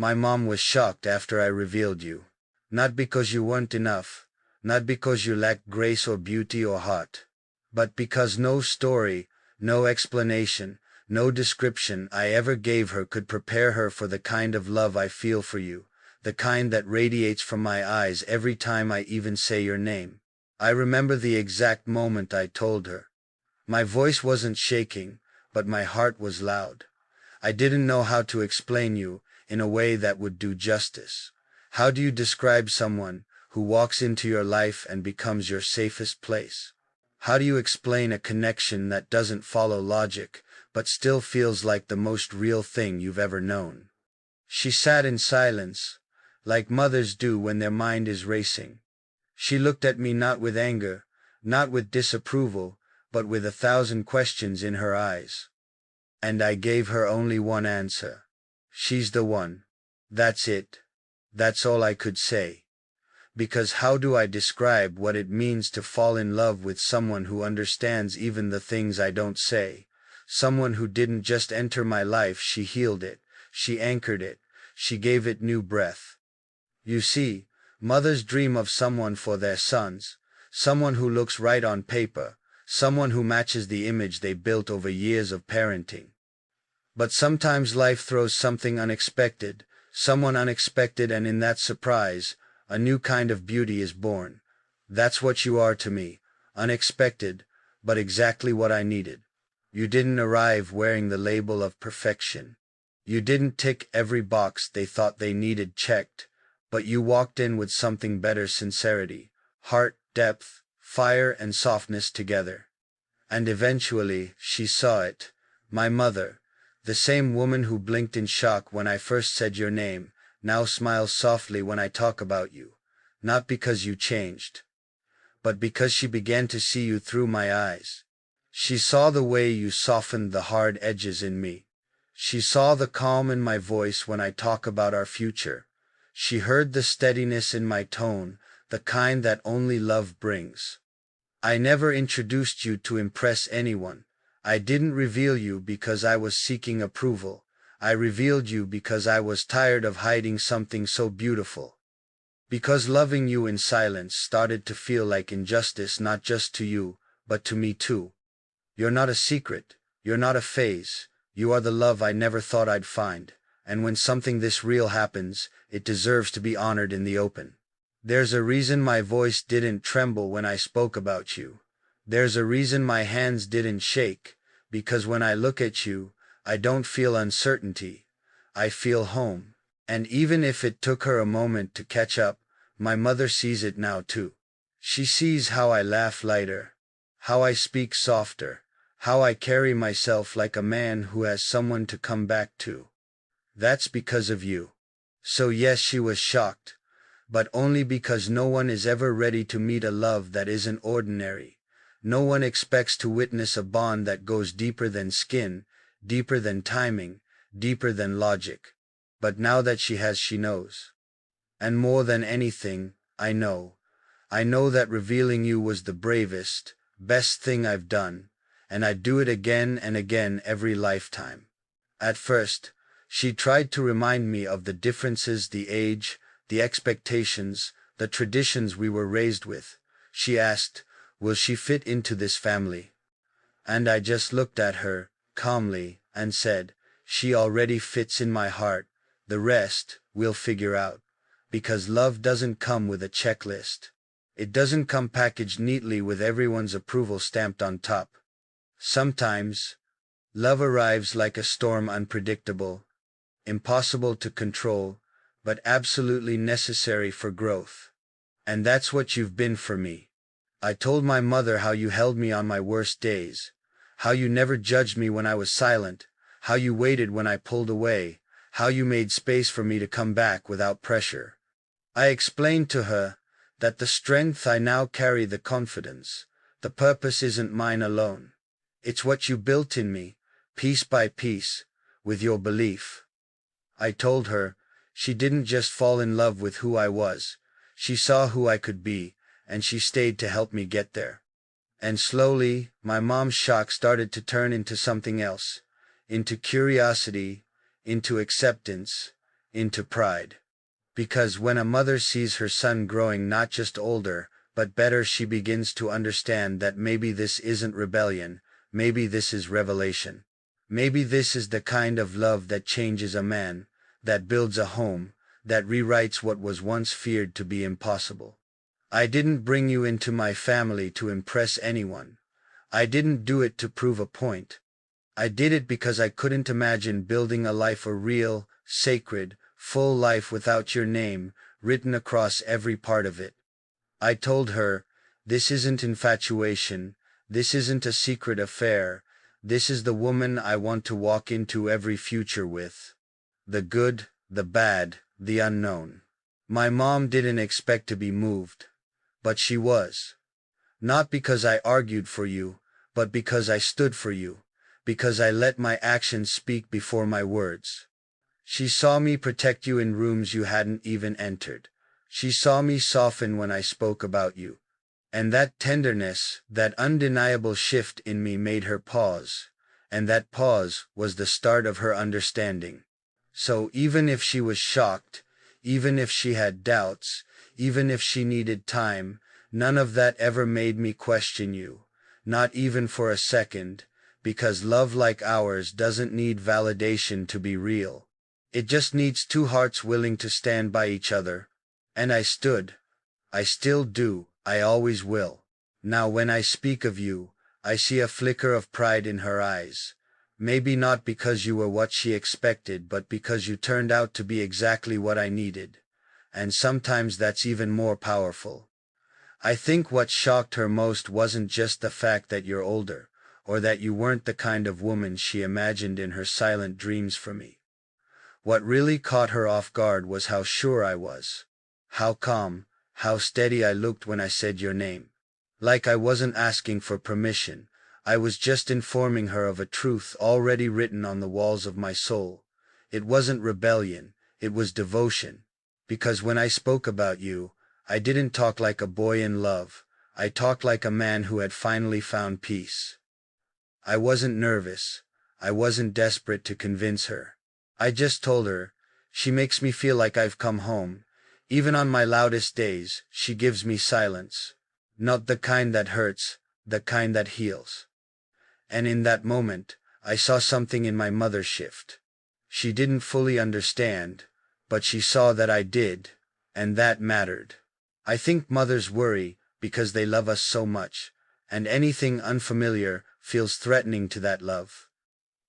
My mom was shocked after I revealed you. Not because you weren't enough, not because you lacked grace or beauty or heart, but because no story, no explanation, no description I ever gave her could prepare her for the kind of love I feel for you, the kind that radiates from my eyes every time I even say your name. I remember the exact moment I told her. My voice wasn't shaking, but my heart was loud. I didn't know how to explain you in a way that would do justice. How do you describe someone who walks into your life and becomes your safest place? How do you explain a connection that doesn't follow logic, but still feels like the most real thing you've ever known? She sat in silence, like mothers do when their mind is racing. She looked at me not with anger, not with disapproval, but with 1,000 questions in her eyes. And I gave her only one answer. She's the one. That's it. That's all I could say. Because how do I describe what it means to fall in love with someone who understands even the things I don't say? Someone who didn't just enter my life, she healed it, she anchored it, she gave it new breath. You see, mothers dream of someone for their sons, someone who looks right on paper, someone who matches the image they built over years of parenting. But sometimes life throws something unexpected, someone unexpected, and in that surprise, a new kind of beauty is born. That's what you are to me, unexpected, but exactly what I needed. You didn't arrive wearing the label of perfection. You didn't tick every box they thought they needed checked, but you walked in with something better: sincerity, heart, depth, fire and softness together. And eventually, she saw it. My mother, the same woman who blinked in shock when I first said your name, now smiles softly when I talk about you. Not because you changed, but because she began to see you through my eyes. She saw the way you softened the hard edges in me. She saw the calm in my voice when I talk about our future. She heard the steadiness in my tone, the kind that only love brings. I never introduced you to impress anyone. I didn't reveal you because I was seeking approval. I revealed you because I was tired of hiding something so beautiful. Because loving you in silence started to feel like injustice, not just to you, but to me too. You're not a secret. You're not a phase. You are the love I never thought I'd find. And when something this real happens, it deserves to be honored in the open. There's a reason my voice didn't tremble when I spoke about you. There's a reason my hands didn't shake, because when I look at you, I don't feel uncertainty. I feel home. And even if it took her a moment to catch up, my mother sees it now too. She sees how I laugh lighter, how I speak softer, how I carry myself like a man who has someone to come back to. That's because of you. So yes, she was shocked, but only because no one is ever ready to meet a love that isn't ordinary. No one expects to witness a bond that goes deeper than skin, deeper than timing, deeper than logic. But now that she has, she knows. And more than anything, I know that revealing you was the bravest, best thing I've done, and I'd do it again and again every lifetime. At first, she tried to remind me of the differences, the age, the expectations, the traditions we were raised with. She asked, will she fit into this family? And I just looked at her, calmly, and said, she already fits in my heart. The rest, we'll figure out. Because love doesn't come with a checklist. It doesn't come packaged neatly with everyone's approval stamped on top. Sometimes, love arrives like a storm, unpredictable, impossible to control, but absolutely necessary for growth. And that's what you've been for me. I told my mother how you held me on my worst days, how you never judged me when I was silent, how you waited when I pulled away, how you made space for me to come back without pressure. I explained to her that the strength I now carry, the confidence, the purpose isn't mine alone. It's what you built in me, piece by piece, with your belief. I told her she didn't just fall in love with who I was, she saw who I could be, and she stayed to help me get there. And slowly, my mom's shock started to turn into something else, into curiosity, into acceptance, into pride. Because when a mother sees her son growing not just older, but better, she begins to understand that maybe this isn't rebellion, maybe this is revelation. Maybe this is the kind of love that changes a man, that builds a home, that rewrites what was once feared to be impossible. I didn't bring you into my family to impress anyone. I didn't do it to prove a point. I did it because I couldn't imagine building a life, a real, sacred, full life without your name written across every part of it. I told her, this isn't infatuation, this isn't a secret affair, this is the woman I want to walk into every future with. The good, the bad, the unknown. My mom didn't expect to be moved. But she was. Not because I argued for you, but because I stood for you, because I let my actions speak before my words. She saw me protect you in rooms you hadn't even entered. She saw me soften when I spoke about you. And that tenderness, that undeniable shift in me made her pause, and that pause was the start of her understanding. So even if she was shocked, even if she had doubts, even if she needed time, none of that ever made me question you, not even for a second, because love like ours doesn't need validation to be real. It just needs two hearts willing to stand by each other. And I stood. I still do, I always will. Now when I speak of you, I see a flicker of pride in her eyes. Maybe not because you were what she expected, but because you turned out to be exactly what I needed. And sometimes that's even more powerful. I think what shocked her most wasn't just the fact that you're older, or that you weren't the kind of woman she imagined in her silent dreams for me. What really caught her off guard was how sure I was. How calm, how steady I looked when I said your name. Like I wasn't asking for permission, I was just informing her of a truth already written on the walls of my soul. It wasn't rebellion, it was devotion. Because when I spoke about you, I didn't talk like a boy in love, I talked like a man who had finally found peace. I wasn't nervous, I wasn't desperate to convince her. I just told her, she makes me feel like I've come home. Even on my loudest days, she gives me silence. Not the kind that hurts, the kind that heals. And in that moment, I saw something in my mother shift. She didn't fully understand, but she saw that I did, and that mattered. I think mothers worry because they love us so much, and anything unfamiliar feels threatening to that love.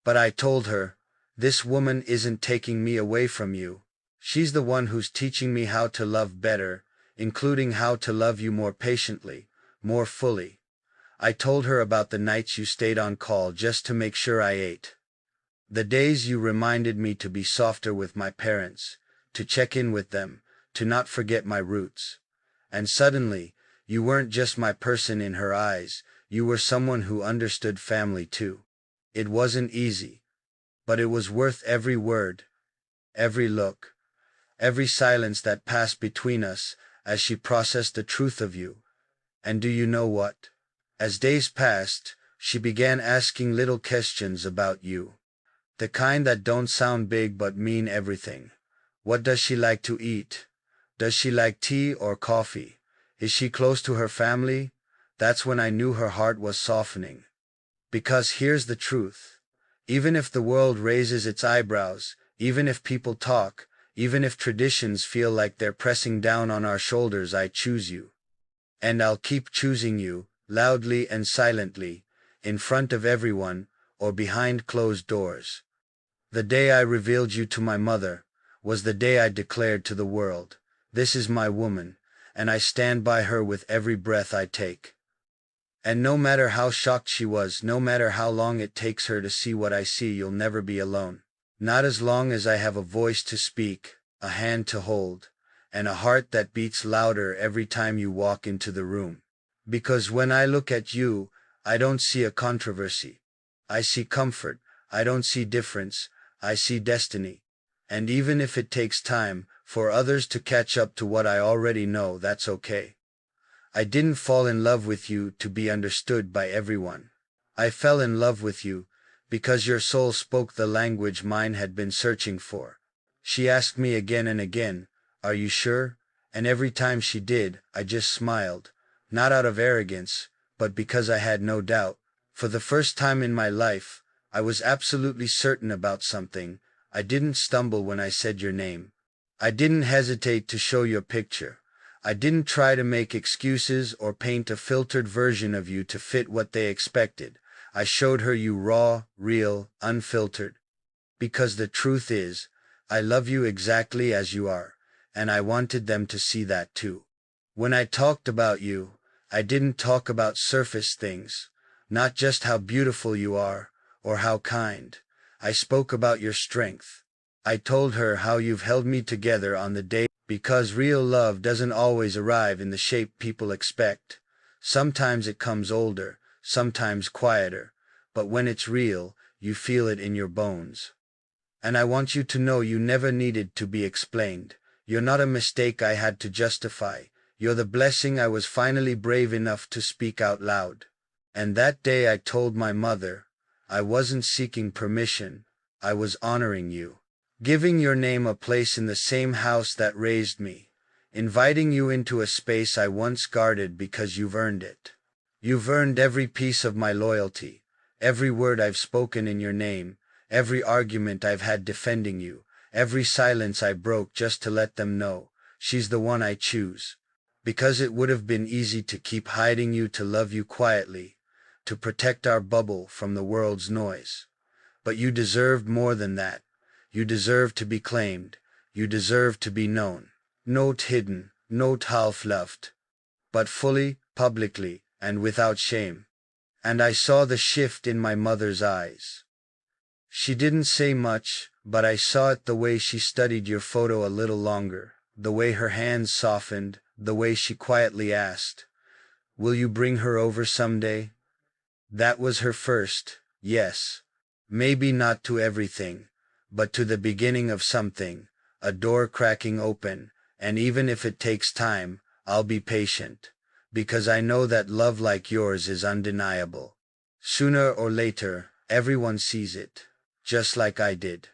But I told her, this woman isn't taking me away from you. She's the one who's teaching me how to love better, including how to love you more patiently, more fully. I told her about the nights you stayed on call just to make sure I ate. The days you reminded me to be softer with my parents, to check in with them, to not forget my roots. And suddenly, you weren't just my person in her eyes, you were someone who understood family too. It wasn't easy, but it was worth every word, every look, every silence that passed between us as she processed the truth of you. And do you know what? As days passed, she began asking little questions about you. The kind that don't sound big but mean everything. What does she like to eat? Does she like tea or coffee? Is she close to her family? That's when I knew her heart was softening. Because here's the truth. Even if the world raises its eyebrows, even if people talk, even if traditions feel like they're pressing down on our shoulders, I choose you. And I'll keep choosing you, loudly and silently, in front of everyone, or behind closed doors. The day I revealed you to my mother was the day I declared to the world, this is my woman, and I stand by her with every breath I take. And no matter how shocked she was, no matter how long it takes her to see what I see, you'll never be alone. Not as long as I have a voice to speak, a hand to hold, and a heart that beats louder every time you walk into the room. Because when I look at you, I don't see a controversy. I see comfort. I don't see difference. I see destiny. And even if it takes time for others to catch up to what I already know, that's okay. I didn't fall in love with you to be understood by everyone. I fell in love with you because your soul spoke the language mine had been searching for. She asked me again and again, "Are you sure?" And every time she did, I just smiled, not out of arrogance, but because I had no doubt. For the first time in my life, I was absolutely certain about something. I didn't stumble when I said your name. I didn't hesitate to show your picture. I didn't try to make excuses or paint a filtered version of you to fit what they expected. I showed her you raw, real, unfiltered. Because the truth is, I love you exactly as you are, and I wanted them to see that too. When I talked about you, I didn't talk about surface things, not just how beautiful you are, or how kind. I spoke about your strength. I told her how you've held me together on the day, because real love doesn't always arrive in the shape people expect. Sometimes it comes older, sometimes quieter, but when it's real, you feel it in your bones. And I want you to know you never needed to be explained. You're not a mistake I had to justify. You're the blessing I was finally brave enough to speak out loud. And that day I told my mother, I wasn't seeking permission, I was honoring you. Giving your name a place in the same house that raised me. Inviting you into a space I once guarded because you've earned it. You've earned every piece of my loyalty, every word I've spoken in your name, every argument I've had defending you, every silence I broke just to let them know, she's the one I choose. Because it would have been easy to keep hiding you, to love you quietly, to protect our bubble from the world's noise. But you deserved more than that. You deserve to be claimed. You deserve to be known. Not hidden, not half-loved, but fully, publicly, and without shame. And I saw the shift in my mother's eyes. She didn't say much, but I saw it: the way she studied your photo a little longer, the way her hands softened, the way she quietly asked, "Will you bring her over someday?" That was her first yes. Maybe not to everything, but to the beginning of something, a door cracking open, and even if it takes time, I'll be patient, because I know that love like yours is undeniable. Sooner or later, everyone sees it, just like I did.